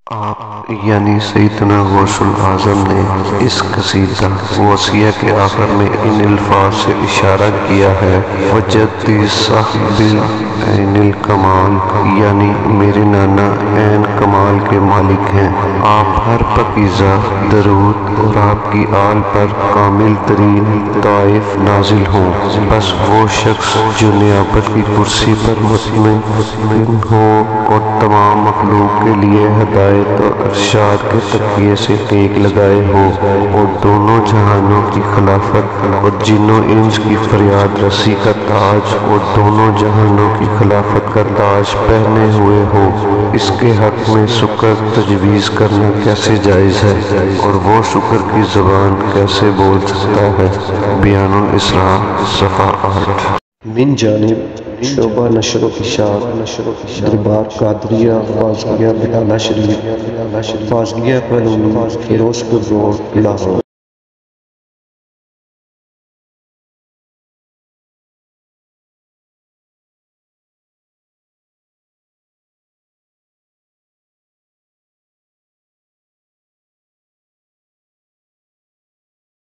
آپ یعنی سیدنا غوث الاعظم نے اس قصیدہ وصیہ کے آخر میں ان الفاظ سے اشارہ کیا ہے وجدی صاحب عین الکمال، یعنی میرے نانا عین کمال کے مالک ہیں۔ آپ ہر پاکیزہ درود اور آپ کی آل پر کامل ترین طائف نازل ہوں۔ بس وہ شخص جو نیابت کی کرسی پر مطمئن ہو اور تمام مخلوق کے لیے ہدایت اور ارشاد کے تکیے سے ٹیک لگائے ہو، اور دونوں جہانوں کی خلافت اور جن و انس کی فریاد رسی کا تاج اور دونوں جہانوں کی خلافت کا تاج پہنے ہوئے ہو، اس کے حق میں شکر تجویز کرنا کیسے جائز ہے اور وہ شکر کی زبان کیسے بول سکتا ہے؟ بیان الاسراء صفحہ 8۔ من جانب شعبہ نشر و اشاعت دربار قادریہ فاضلیہ بٹالہ شریف، فاضلیہ کالونی، فیروز پور روڈ، لاہور۔